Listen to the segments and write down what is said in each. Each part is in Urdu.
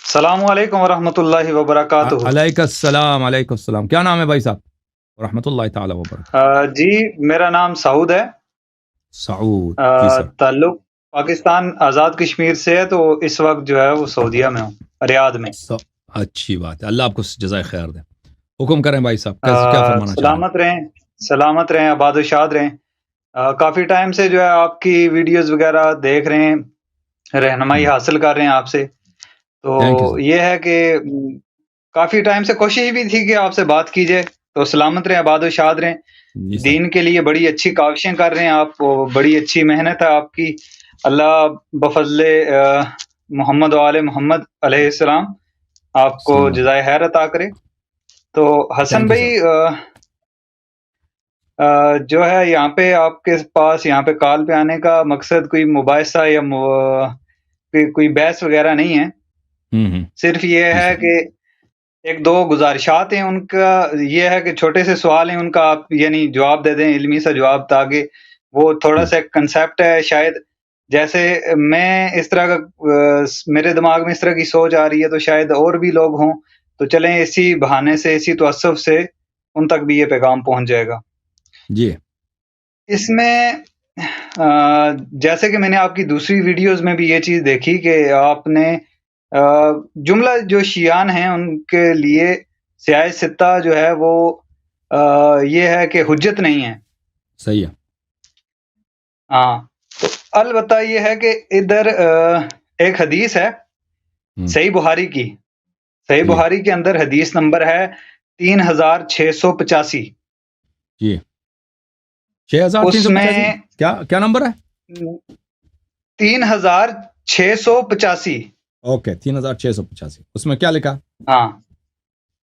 السلام علیکم ورحمۃ اللہ وبرکاتہ۔ علیکم السلام، کیا نام ہے بھائی صاحب؟ رحمۃ اللہ تعالی وبرکاتہ۔ جی میرا نام سعود ہے۔ سعود جی سر۔ تعلق پاکستان آزاد کشمیر سے ہے، تو اس وقت جو ہے وہ سعودیہ میں ہوں، ریاض میں۔ اچھی بات ہے، اللہ آپ کو جزائے خیر دے۔ حکم کریں بھائی صاحب، کیا فرمانا چاہیں؟ سلامت رہیں، آباد و شاد رہیں۔ کافی ٹائم سے جو ہے آپ کی ویڈیوز وغیرہ دیکھ رہے ہیں، رہنمائی حاصل کر رہے ہیں آپ سے۔ تو یہ ہے کہ کافی ٹائم سے کوشش بھی تھی کہ آپ سے بات کی جائے، تو سلامت رہیں، آباد و شاد رہیں۔ دین کے لیے بڑی اچھی کاوشیں کر رہے ہیں آپ، بڑی اچھی محنت ہے آپ کی۔ اللہ بفضل محمد و آل محمد علیہ السلام آپ کو جزائے خیر عطا کرے۔ تو حسن بھائی جو ہے یہاں پہ آپ کے پاس یہاں پہ کال پہ آنے کا مقصد کوئی مباحثہ یا کوئی بحث وغیرہ نہیں ہے، صرف یہ ہے کہ ایک دو گزارشات ہیں، ان کا یہ ہے کہ چھوٹے سے سوال ہیں، ان کا آپ یعنی جواب دے دیں، علمی سا جواب، تاکہ وہ تھوڑا سا کنسیپٹ ہے، شاید جیسے میں اس طرح کا میرے دماغ میں اس طرح کی سوچ آ رہی ہے، تو شاید اور بھی لوگ ہوں، تو چلیں اسی بہانے سے، اسی توسف سے ان تک بھی یہ پیغام پہنچ جائے گا۔ جی اس میں جیسے کہ میں نے آپ کی دوسری ویڈیوز میں بھی یہ چیز دیکھی کہ آپ نے جملہ جو شیعان ہیں ان کے لیے سیاہ ستہ جو ہے وہ یہ ہے کہ حجت نہیں ہے۔ صحیح ہے۔ ہاں، تو البتہ یہ ہے کہ ادھر ایک حدیث ہے صحیح بخاری کی، صحیح بخاری کے اندر حدیث نمبر ہے 3685۔ جی 6385 کیا نمبر ہے؟ 3685۔ اوکے 3685، اس میں کیا لکھا؟ ہاں،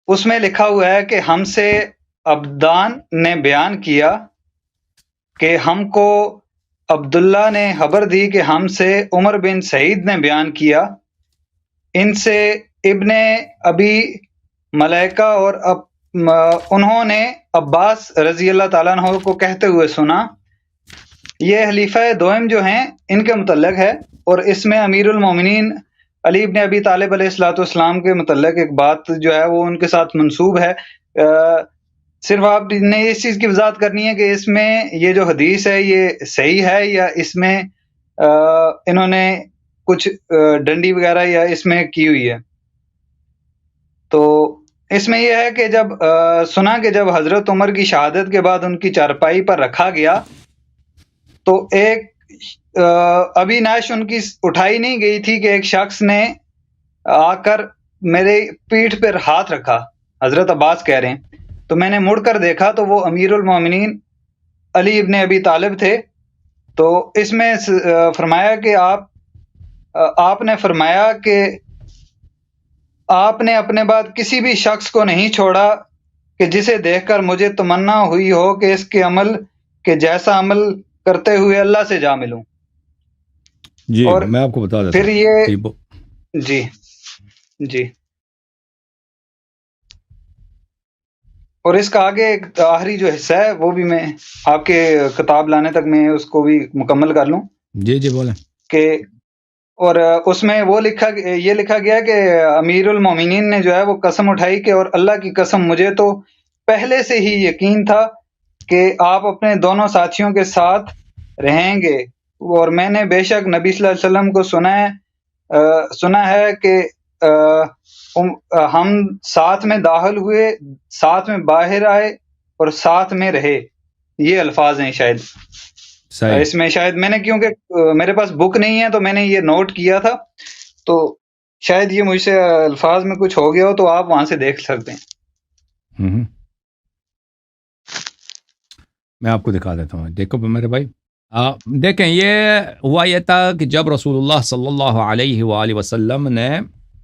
اس میں لکھا ہوا ہے کہ ہم سے عبدان نے بیان کیا کہ ہم کو عبداللہ نے خبر دی کہ ہم سے عمر بن سعید نے بیان کیا، ان سے ابن ابی ملیکہ اور انہوں نے عباس رضی اللہ تعالیٰ عنہ کو کہتے ہوئے سنا۔ یہ خلیفہ دوم جو ہیں ان کے متعلق ہے، اور اس میں امیر المومنین علی ابن ابی طالب علیہ الصلوۃ والسلام کے متعلق ایک بات جو ہے وہ ان کے ساتھ منسوب ہے۔ صرف آپ نے اس چیز کی وضاحت کرنی ہے کہ اس میں یہ جو حدیث ہے یہ صحیح ہے، یا اس میں انہوں نے کچھ ڈنڈی وغیرہ یا اس میں کی ہوئی ہے۔ تو اس میں یہ ہے کہ جب سنا کہ جب حضرت عمر کی شہادت کے بعد ان کی چارپائی پر رکھا گیا تو ایک ابھی نعش ان کی اٹھائی نہیں گئی تھی کہ ایک شخص نے آ کر میرے پیٹھ پر ہاتھ رکھا، حضرت عباس کہہ رہے ہیں، تو میں نے مڑ کر دیکھا تو وہ امیر المومنین علی ابن ابی طالب تھے۔ تو اس میں فرمایا کہ آپ نے فرمایا کہ آپ نے اپنے بعد کسی بھی شخص کو نہیں چھوڑا کہ جسے دیکھ کر مجھے تمنا ہوئی ہو کہ اس کے عمل کے جیسا عمل کرتے ہوئے اللہ سے جا ملوں۔ جی اور میں آپ کو بتا دیتا پھر یہ جی اور اس کا آگے ایک آخری جو حصہ ہے وہ بھی میں آپ کے کتاب لانے تک میں اس کو بھی مکمل کر لوں۔ جی بولیں کہ اور اس میں یہ لکھا گیا کہ امیر المومنین نے جو ہے وہ قسم اٹھائی کہ اور اللہ کی قسم مجھے تو پہلے سے ہی یقین تھا کہ آپ اپنے دونوں ساتھیوں کے ساتھ رہیں گے، اور میں نے بے شک نبی صلی اللہ علیہ وسلم کو سنا ہے کہ ہم ساتھ میں داخل ہوئے، ساتھ میں باہر آئے اور ساتھ میں رہے۔ یہ الفاظ ہیں شاید اس میں، شاید میں نے کیونکہ میرے پاس بک نہیں ہے تو میں نے یہ نوٹ کیا تھا، تو شاید یہ مجھ سے الفاظ میں کچھ ہو گیا ہو، تو آپ وہاں سے دیکھ سکتے ہیں۔ میں آپ کو دکھا دیتا ہوں، دیکھو میرے بھائی، دیکھیں یہ ہوا یہ تھا کہ جب رسول اللہ صلی اللہ علیہ وآلہ وسلم نے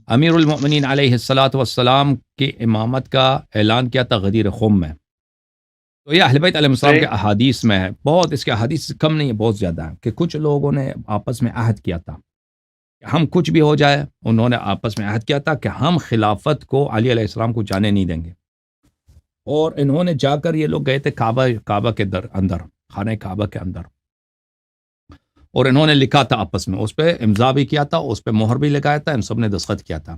امیر المؤمنین علیہ الصلاۃ والسلام کی امامت کا اعلان کیا تھا غدیر خم میں، تو یہ اہل بیت علیہ السلام کے احادیث میں ہے، بہت اس کے احادیث کم نہیں ہے، بہت زیادہ ہے، کہ کچھ لوگوں نے آپس میں عہد کیا تھا کہ ہم کچھ بھی ہو جائے، انہوں نے آپس میں عہد کیا تھا کہ ہم خلافت کو علی علیہ السلام کو جانے نہیں دیں گے، اور انہوں نے جا کر یہ لوگ گئے تھے کعبہ کے اندر، خانہ کعبہ کے اندر، اور انہوں نے لکھا تھا آپس میں، اس پہ امضا بھی کیا تھا، اس پہ مہر بھی لگایا تھا، ان سب نے دستخط کیا تھا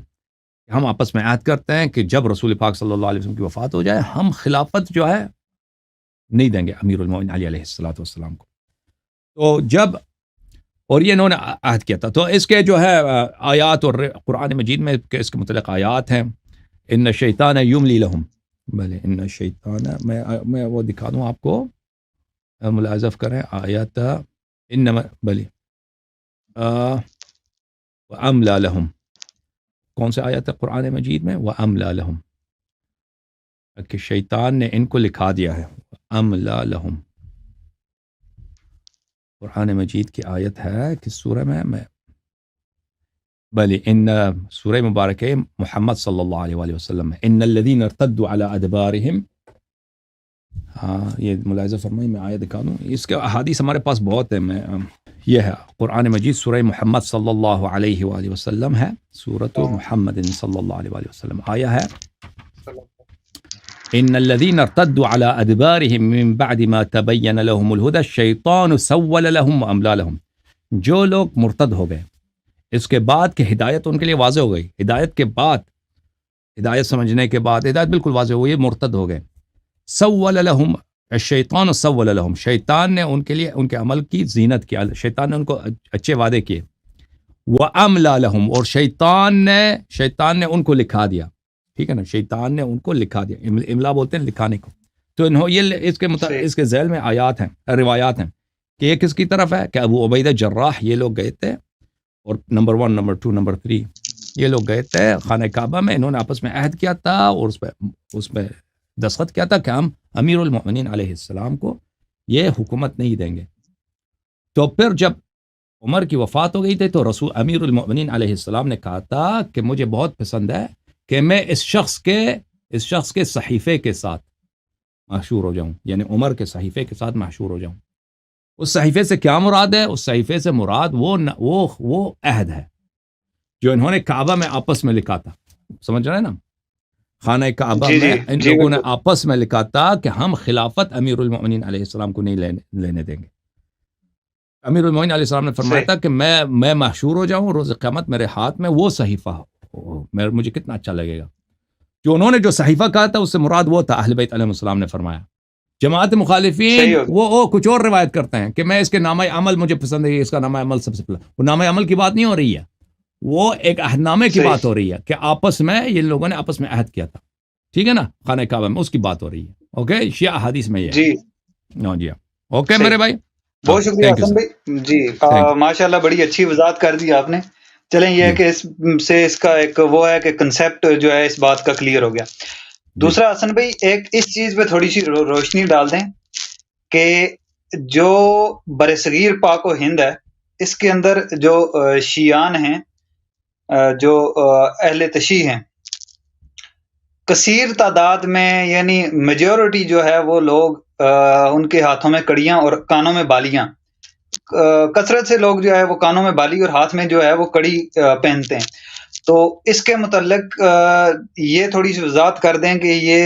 ہم آپس میں عہد کرتے ہیں کہ جب رسول پاک صلی اللہ علیہ وسلم کی وفات ہو جائے ہم خلافت جو ہے نہیں دیں گے امیر المومنین علی علیہ السلام کو. تو جب اور یہ انہوں نے عہد کیا تھا. تو اس کے جو ہے آیات اور قرآن مجید میں اس کے متعلق آیات ہیں. ان الشیطان یملی لہم، بھلے ان الشیطان میں وہ دکھا دوں آپ کو، ملاحظہ کریں آیات انما بھلے وَأَمْلَى لَهُمْ، کون سے آیت ہے قرآن مجید میں؟ وَأَمْلَى لَهُمْ، کہ شیطان نے ان کو لکھا دیا ہے. وَأَمْلَى لَهُمْ قرآن مجید کی آیت ہے کہ سورہ میں بلی ان سورہ مبارک محمد صلی اللہ علیہ وآلہ وسلم ہے. ان الذین ارتدوا علی ادبارہم، ہاں یہ ملاحظہ فرمائیں، میں آیت دکھا دوں. اس کے احادیث ہمارے پاس بہت ہیں. میں یہ ہے قرآن مجید سورہ محمد صلی اللہ علیہ وآلہ وسلم ہے، سورۃ محمد صلی اللہ علیہ وآلہ وسلم. آیا ہے ان الذين ارتدوا على ادبارهم من بعد ما تبين لهم الهدى الشيطان سول لهم واملى لهم. جو لوگ مرتد ہو گئے اس کے بعد کہ ہدایت ان کے لیے واضح ہو گئی، ہدایت کے بعد، ہدایت سمجھنے کے بعد ہدایت بالکل واضح ہو گئی، مرتد ہو گئے. سول لهم الشیطان سول لهم، شیطان نے ان کے لیے ان کے عمل کی زینت کی، شیطان نے ان کو اچھے وعدے کیے. واملى لهم، اور شیطان نے ان کو لکھا دیا. ٹھیک ہے نا، شیطان نے ان کو لکھا دیا. املا بولتے ہیں لکھانے کو. تو یہ اس کے ذیل میں آیات ہیں، روایات ہیں کہ ایک اس کی طرف ہے کہ ابو عبیدہ جراح یہ لوگ گئے تھے، اور نمبر 1 نمبر 2 نمبر 3 یہ لوگ گئے تھے خانہ کعبہ میں. انہوں نے آپس میں عہد کیا تھا اور اس پہ دستخط کیا تھا کہ ہم امیر المؤمنین علیہ السلام کو یہ حکومت نہیں دیں گے. تو پھر جب عمر کی وفات ہو گئی تھی تو رسول امیر المؤمنین علیہ السلام نے کہا تھا کہ مجھے بہت پسند ہے کہ میں اس شخص کے صحیفے کے ساتھ محشور ہو جاؤں، یعنی عمر کے صحیفے کے ساتھ محشور ہو جاؤں. اس صحیفے سے کیا مراد ہے؟ اس صحیفے سے مراد وہ عہد ہے جو انہوں نے کعبہ میں آپس میں لکھا تھا. سمجھ رہے ہیں نا، خانہ کعبہ میں ان لوگوں نے آپس میں لکھا تھا کہ ہم خلافت امیر المؤمنین علیہ السلام کو نہیں لینے دیں گے. امیر المؤمنین علیہ السلام نے فرمایا تھا کہ میں محشور ہو جاؤں روز قیامت، میرے ہاتھ میں وہ صحیفہ ہو، مجھے کتنا اچھا لگے گا. جو انہوں نے جو صحیفہ کہا تھا اس سے مراد وہ تھا، اہل بیت علیہ السلام نے فرمایا. جماعت مخالفین وہ کچھ اور روایت کرتے ہیں کہ میں اس کے نامہ عمل مجھے پسند ہے، اس کا نامہ عمل سب سے پہلا. وہ نامہ عمل کی بات نہیں ہو رہی ہے، وہ ایک عہد نامے کی بات ہو رہی ہے کہ آپس میں یہ لوگوں نے آپس میں عہد کیا تھا. ٹھیک ہے نا، خانہ کعبہ میں اس کی بات ہو رہی ہے. اوکے، شیعہ حدیث میں یہ جی جی اوکے میرے بھائی، بہت شکریہ حسن بھائی جی، ماشاءاللہ بڑی اچھی وضاحت کر دی آپ نے. چلیں یہ کہ اس کا ایک وہ ہے کہ کنسیپٹ جو ہے اس بات کا کلیئر ہو گیا. دوسرا حسن بھائی ایک اس چیز پہ تھوڑی سی روشنی ڈال دیں کہ جو برصغیر پاک و ہند ہے اس کے اندر جو شیعان ہیں، جو اہل تشیع ہیں، کثیر تعداد میں، یعنی میجورٹی جو ہے وہ لوگ ان کے ہاتھوں میں کڑیاں اور کانوں میں بالیاں، کثرت سے لوگ جو ہے وہ کانوں میں بالی اور ہاتھ میں جو ہے وہ کڑی پہنتے ہیں. تو اس کے متعلق یہ تھوڑی سی وضاحت کر دیں کہ یہ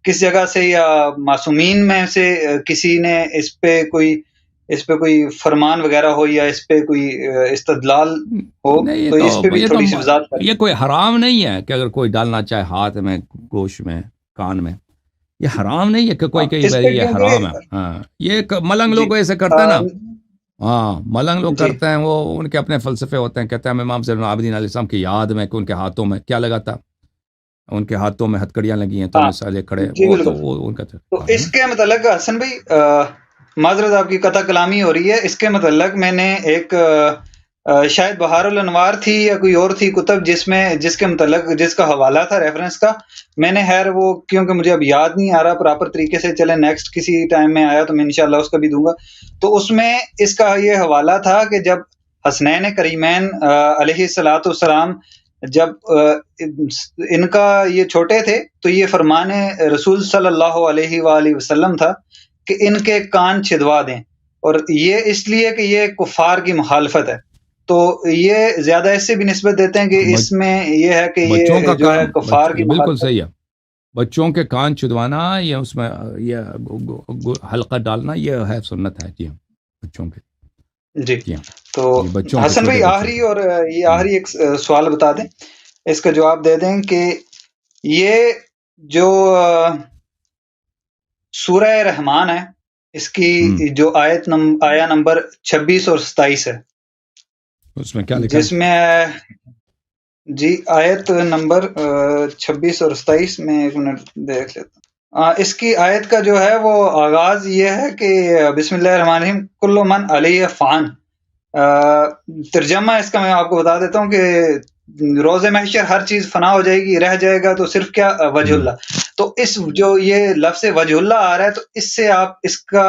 کس جگہ سے یا معصومین میں سے کسی نے اس پہ کوئی فرمان وغیرہ ہو یا اس پہ کوئی استدلال ہو. تو اس پہ بھی تھوڑی سی وضاحت کریں. یہ کوئی حرام نہیں ہے کہ اگر کوئی ڈالنا چاہے ہاتھ میں، گوشت میں، کان میں، یہ حرام نہیں ہے کہ کوئی یہ حرام ہے. ہاں، یہ ملنگ لوگ ایسے کرتے ہیں نا، ہاں ملنگ لوگ کرتے ہیں، وہ ان کے اپنے فلسفے ہوتے ہیں. کہتے ہیں امام زین العابدین علیہ السلام کی یاد میں کہ ان کے ہاتھوں میں کیا لگا تھا، ان کے ہاتھوں میں ہتکڑیاں لگی ہیں تو مثالے کھڑے. وہ ان کا تو اس کے متعلق حسن بھائی معذرت آپ کی قطع کلامی ہو رہی ہے. اس کے متعلق میں نے ایک شاید بہار الانوار تھی یا کوئی اور تھی کتب جس کے متعلق جس کا حوالہ تھا ریفرنس کا، میں نے خیر وہ کیونکہ مجھے اب یاد نہیں آ رہا پراپر طریقے سے، چلے نیکسٹ کسی ٹائم میں آیا تو میں انشاءاللہ اس کا بھی دوں گا. تو اس میں اس کا یہ حوالہ تھا کہ جب حسنین کریمین علیہ الصلوۃ والسلام جب ان کا یہ چھوٹے تھے تو یہ فرمان رسول صلی اللہ علیہ وآلہ وسلم تھا کہ ان کے کان چھدوا دیں، اور یہ اس لیے کہ یہ کفار کی مخالفت ہے. تو یہ زیادہ اس سے بھی نسبت دیتے ہیں کہ اس میں یہ ہے کہ یہ جو ہے کفار کی بالکل صحیح ہے. بچوں کے کان چھدوانا، یہ اس میں یہ حلقہ ڈالنا، یہ ہے سنت ہے جی بچوں کے. جی جی ہاں تو یہ بچوں کے حسن چھوٹے بھائی بچوں آخری کے اور یہ آخری ایک سوال بتا دیں، اس کا جواب دے دیں کہ یہ جو سورہ رحمان ہے، اس کی جو آیا نمبر 26 اور 27 ہے، اس میں کیا لکھا جس میں جی آیت نمبر 26 اور 27 میں ایک منٹ دیکھ لیتا ہوں۔ اس کی آیت کا جو ہے وہ آغاز یہ ہے کہ بسم اللہ الرحمن الرحیم کل من علیہ فان۔ ترجمہ اس کا میں آپ کو بتا دیتا ہوں کہ روز محشر ہر چیز فنا ہو جائے گی، رہ جائے گا تو صرف کیا وجہ اللہ۔ تو اس جو یہ لفظ وجہ اللہ آ رہا ہے، تو اس سے آپ اس کا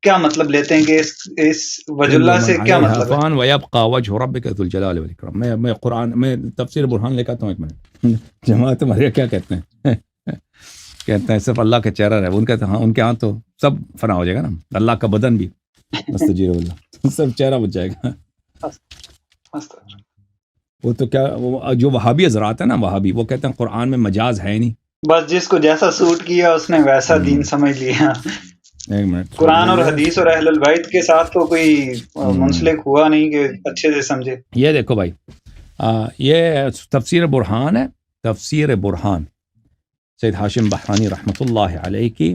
کیا مطلب لیتے ہیں کہ اس وجہ کل اللہ من سے کیا علیہ مطلب ہے؟ فان ویبقى وجہ ربک ذو الجلال والاکرام۔ میں قرآن میں تفسیر برہان لے کے آتا ہوں، ایک منٹ۔ جماعت تمہارے کیا کہتے ہیں؟ کہتے ہیں صرف اللہ کا چہرہ رہے، ان کا ہاں ان کے ہاں تو سب فنا ہو جائے گا نا، اللہ کا بدن بھی مستجیر اللہ، سب چہرہ بچ جائے گا۔ وہ تو کیا وہ جو وہابی حضرات ہیں نا، وہابی وہ کہتے ہیں قرآن میں مجاز ہے ہی نہیں۔ بس جس کو جیسا سوٹ کیا اس نے ویسا دین سمجھ لیا۔ ایک منٹ قرآن اور حدیث اور اہل البیت کے ساتھ تو کوئی منسلک ہوا نہیں کہ اچھے سے سمجھے۔ یہ دیکھو بھائی، یہ تفسیر برہان ہے، تفسیر برہان سید ہاشم بحرانی رحمۃ اللہ علیہ کی،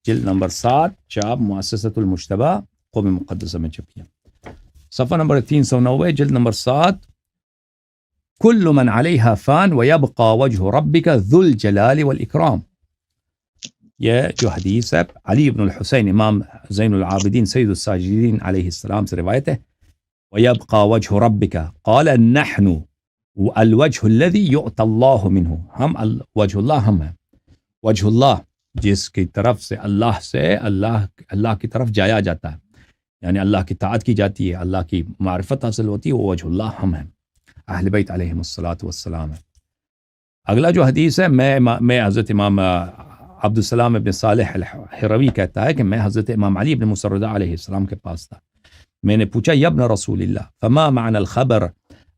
جلد نمبر 7، چاپ مؤسسۃ المجتبیٰ قوم مقدسہ میں چھپی ہے، صفحہ نمبر 390، جلد نمبر 7۔ کل من علیہا فان ویبقى وجہ ربک ذو الجلال والاکرام۔ یہ جو حدیث ہے علی بن الحسین امام زین العابدین سید الساجدین علیہ السلام سے روایت ہے، وَيَبْقَى وَجْهُ رَبِّكَ قَالَ نَحْنُ الْوَجْهُ الَّذِي يُؤْتَى اللَّهُ مِنْهُ۔ ہم وجہ اللہ ہم ہیں، وجہ اللہ جس کی طرف سے اللہ کی طرف جایا جاتا ہے، یعنی اللہ کی طاعت کی جاتی ہے، اللہ کی معرفت حاصل ہوتی ہے، وہ وجہ اللہ ہم ہیں، اہل بیت علیہم الصلاۃ والسلام ہے۔ اگلا جو حدیث ہے، میں حضرت امام عبد السلام ابن صالح الحروی کہتا ہے کہ میں حضرت امام علی ابن موسیٰ الرضا علیہ السلام کے پاس تھا، میں نے پوچھا یا ابن رسول اللہ فما معنی الخبر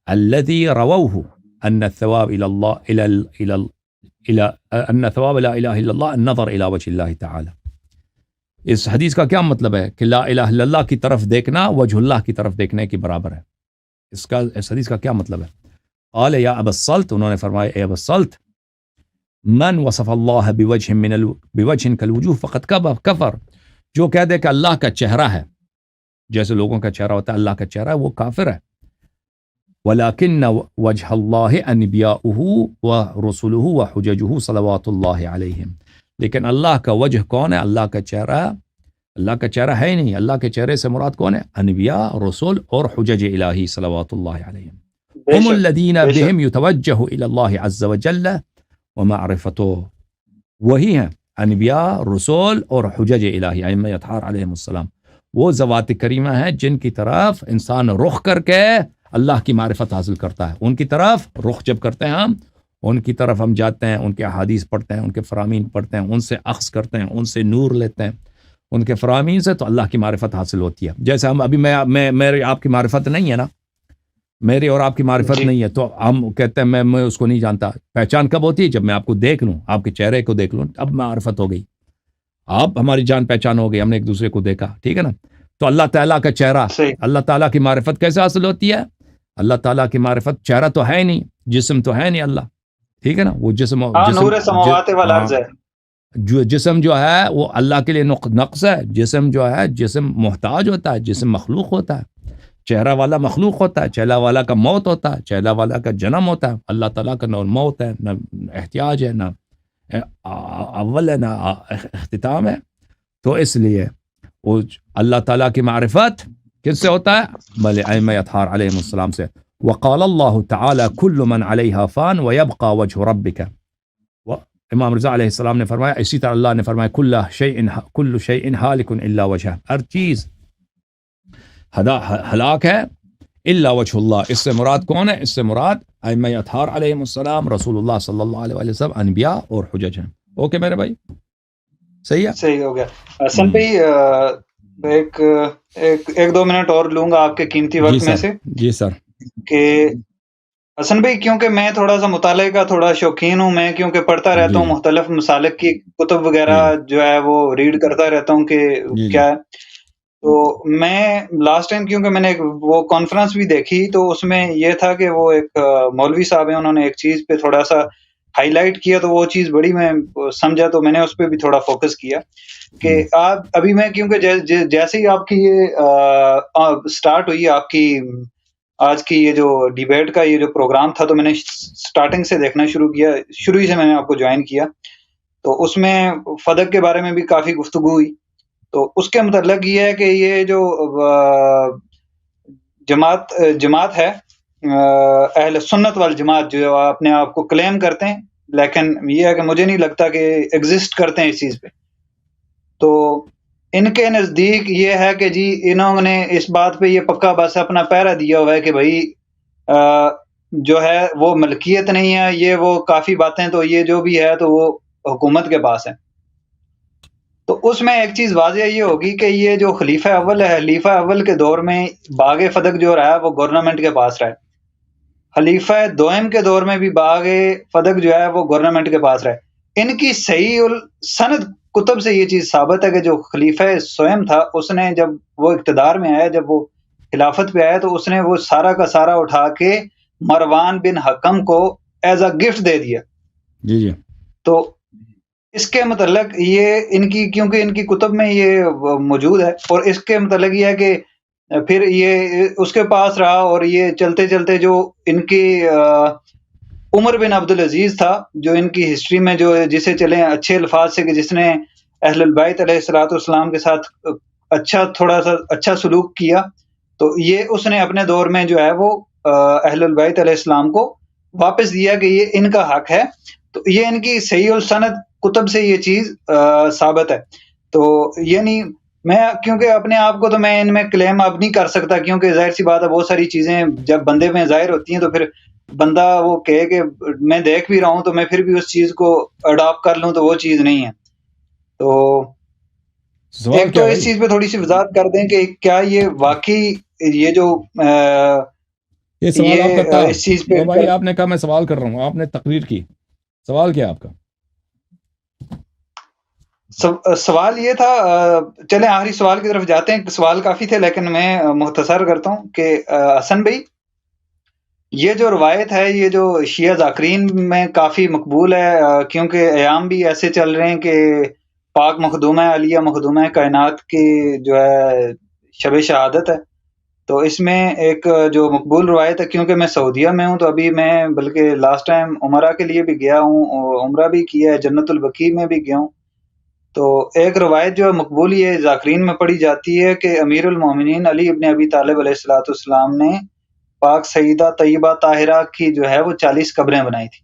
الذي رووه ان الثواب الى الله ان ثواب لا الہ الا اللہ النظر الى وجه اللہ تعالی۔ اس حدیث کا کیا مطلب ہے کہ لا الہ الا اللہ کی طرف دیکھنا وجہ اللہ کی طرف دیکھنے کے برابر ہے، اس حدیث کا کیا مطلب ہے؟ قال یا ابا الصلت، انہوں نے فرمایا اے ابا الصلت، من وصف اللہ بوجہ کالوجوہ فقد کفر، جو کہہ دے کہ اللہ کا چہرہ ہے جیسے لوگوں کا چہرہ ہوتا ہے، اللہ کا چہرہ ہے، وہ کافر ہے۔ ولیکن وجہ اللہ انبیاؤہ ورسولہ وحججہ صلوات اللہ علیہم، لیکن اللہ کا وجہ کون ہے؟ اللہ کا چہرہ ہے ہی نہیں، اللہ کے چہرے سے مراد کون ہے؟ انبیاء، رسول اور حجج الہی صلوات اللہ علیہم، ہم الذین بہم یتوجہ الی اللہ عز وجل ومعرفتہ، وہی ہیں انبیاء، رسول اور حجج الہی ائمہ اطہار علیہم السلام، وہ ذوات کریمہ ہیں جن کی طرف انسان رخ کر کے اللہ کی معرفت حاصل کرتا ہے، ان کی طرف رخ جب کرتے ہیں ہم، ان کی طرف ہم جاتے ہیں، ان کے احادیث پڑھتے ہیں، ان کے فرامین پڑھتے ہیں، ان سے اخذ کرتے ہیں، ان سے نور لیتے ہیں، ان کے فرامین سے تو اللہ کی معرفت حاصل ہوتی ہے۔ جیسے ہم ابھی میری آپ کی معرفت نہیں ہے نا، میری اور آپ کی معرفت نہیں ہے، تو ہم کہتے ہیں میں اس کو نہیں جانتا۔ پہچان کب ہوتی ہے؟ جب میں آپ کو دیکھ لوں، آپ کے چہرے کو دیکھ لوں، اب معرفت ہو گئی، آپ ہماری جان پہچان ہو گئی، ہم نے ایک دوسرے کو دیکھا، ٹھیک ہے نا۔ تو اللہ تعالیٰ کا چہرہ، اللہ تعالیٰ کی معرفت کیسے حاصل ہوتی ہے؟ اللہ تعالیٰ کی معرفت، چہرہ تو ہے نہیں، جسم تو ہے نہیں اللہ، ٹھیک ہے نا، وہ جسم نور سماوات والارض ہے، جو جسم جو ہے وہ اللہ کے لیے نقص ہے، جسم جو ہے جسم محتاج ہوتا ہے، جسم مخلوق ہوتا ہے، چہرہ والا مخلوق ہوتا ہے، چہرہ والا کا موت ہوتا ہے، چہرہ والا کا جنم ہوتا ہے، اللہ تعالیٰ کا نہ موت ہے، نہ احتیاج ہے، نہ اول ہے، نہ اختتام ہے۔ تو اس لیے وہ اللہ تعالیٰ کی معرفت کس سے ہوتا ہے؟ بلے ائمہ اطہار علیہم السلام سے۔ وقال اللہ تعالی کل من علیہا فان ویبقى وجہ ربک، امام رضا علیہ السلام نے فرمایا، اسی طرح اللہ نے فرمایا کل شیء ہالک الا وجہ، ہر چیز ہلاک ہے الا وجہ اللہ۔ اس سے مراد کون ہے؟ اس سے مراد ائمہ اطہار علیہم السلام، رسول اللہ صلی اللہ علیہ وسلم، انبیاء اور حجج ہیں۔ اوکے میرے بھائی، صحیح ہے، صحیح ہو گیا۔ حسن بھائی ایک دو منٹ اور لوں گا آپ کے قیمتی وقت میں سے۔ جی سر۔ کہ حسن بھائی، کیونکہ میں تھوڑا سا مطالعے کا تھوڑا شوقین ہوں، میں کیونکہ پڑھتا رہتا ہوں، مختلف مسالک کی کتب وغیرہ جو ہے وہ ریڈ کرتا رہتا ہوں کہ کیا ہے۔ تو میں لاسٹ ٹائم کیونکہ میں نے وہ کانفرنس بھی دیکھی تو اس میں یہ تھا کہ وہ ایک مولوی صاحب ہیں، انہوں نے ایک چیز پہ تھوڑا سا ہائی لائٹ کیا تو وہ چیز بڑی میں سمجھا تو میں نے اس پہ بھی تھوڑا فوکس کیا کہ آپ ابھی میں کیونکہ جیسے ہی آپ کی یہ سٹارٹ ہوئی آپ کی آج کی یہ جو ڈیبیٹ کا یہ جو پروگرام تھا تو میں نے سٹارٹنگ سے دیکھنا شروع کیا، شروع ہی سے میں نے آپ کو جوائن کیا، تو اس میں فدق کے بارے میں بھی کافی گفتگو ہوئی. تو اس کے متعلق یہ ہے کہ یہ جو جماعت ہے اہل سنت والجماعت جو اپنے آپ کو کلیم کرتے ہیں، لیکن یہ ہے کہ مجھے نہیں لگتا کہ ایگزسٹ کرتے ہیں اس چیز پہ. تو ان کے نزدیک یہ ہے کہ جی انہوں نے اس بات پہ یہ پکا بس اپنا پیرا دیا ہوا ہے کہ بھائی جو ہے وہ ملکیت نہیں ہے، یہ وہ کافی باتیں تو یہ جو بھی ہے تو وہ حکومت کے پاس ہے. تو اس میں ایک چیز واضح یہ ہوگی کہ یہ جو خلیفہ اول ہے، خلیفہ اول کے دور میں باغ فدق جو رہا ہے وہ گورنمنٹ کے پاس رہا ہے. خلیفہ دوئم کے دور میں بھی باغ فدق جو ہے وہ گورنمنٹ کے پاس رہا ہے. ان کی صحیح السند کتب سے یہ چیز ثابت ہے کہ جو خلیفہ سوئم تھا اس نے جب وہ اقتدار میں آیا، جب وہ خلافت پہ آیا تو اس نے وہ سارا کا سارا اٹھا کے مروان بن حکم کو ایز اے گفٹ دے دیا. جی جی. تو اس کے متعلق یہ ان کی کیونکہ ان کی کتب میں یہ موجود ہے اور اس کے متعلق یہ ہے کہ پھر یہ اس کے پاس رہا اور یہ چلتے چلتے جو ان کی عمر بن عبدالعزیز تھا جو ان کی ہسٹری میں جو جسے چلے اچھے الفاظ سے کہ جس نے اہل البیت علیہ الصلوۃ والسلام کے ساتھ تھوڑا سا اچھا سلوک کیا، تو یہ اس نے اپنے دور میں جو ہے وہ اہل البیت علیہ السلام کو واپس دیا کہ یہ ان کا حق ہے. تو یہ ان کی صحیح السند کتب سے یہ چیز ثابت ہے. تو یعنی میں کیونکہ اپنے آپ کو تو میں ان میں کلیم اب نہیں کر سکتا کیونکہ ظاہر سی بات ہے بہت ساری چیزیں جب بندے میں ظاہر ہوتی ہیں تو پھر بندہ وہ کہے کہ میں دیکھ بھی رہا ہوں تو میں پھر بھی اس چیز کو اڈاپٹ کر لوں تو وہ چیز نہیں ہے. تو ایک تو اس چیز پہ تھوڑی سی وضاحت کر دیں کہ کیا یہ واقعی یہ جو یہ سوال آپ کا تھا اس چیز پہ بھائی، آپ نے کہا میں سوال کر رہا ہوں، آپ نے تقریر کی، سوال کیا آپ کا؟ سوال یہ تھا، چلیں آخری سوال کی طرف جاتے ہیں. سوال کافی تھے لیکن میں مختصر کرتا ہوں کہ حسن بھائی یہ جو روایت ہے یہ جو شیعہ ذاکرین میں کافی مقبول ہے کیونکہ ایام بھی ایسے چل رہے ہیں کہ پاک مخدومہ علیہ مخدومہ کائنات کی جو ہے شب شہادت ہے. تو اس میں ایک جو مقبول روایت ہے، کیونکہ میں سعودیہ میں ہوں تو ابھی میں بلکہ لاسٹ ٹائم عمرہ کے لیے بھی گیا ہوں، عمرہ بھی کیا ہے، جنت البقیع میں بھی گیا ہوں. تو ایک روایت جو مقبول یہ ذاکرین میں پڑھی جاتی ہے کہ امیر المومنین علی ابن ابی طالب علیہ الصلوۃ والسلام نے پاک سیدہ طیبہ طاہرہ کی جو ہے وہ 40 قبریں بنائی تھی.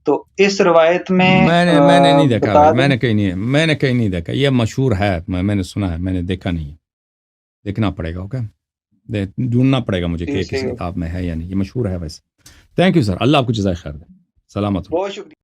تو اس روایت میں میں نے نہیں دیکھا، میں نے کہیں نہیں دیکھا. یہ مشہور ہے، میں نے سنا ہے، میں نے دیکھا نہیں ہے، دیکھنا پڑے گا. اوکے، ڈھونڈنا پڑے گا مجھے کہ کسی کتاب میں ہے یا نہیں. یہ مشہور ہے ویسے. تھینک یو سر، اللہ آپ کو جزائے خیر دے. سلامت. بہت شکریہ.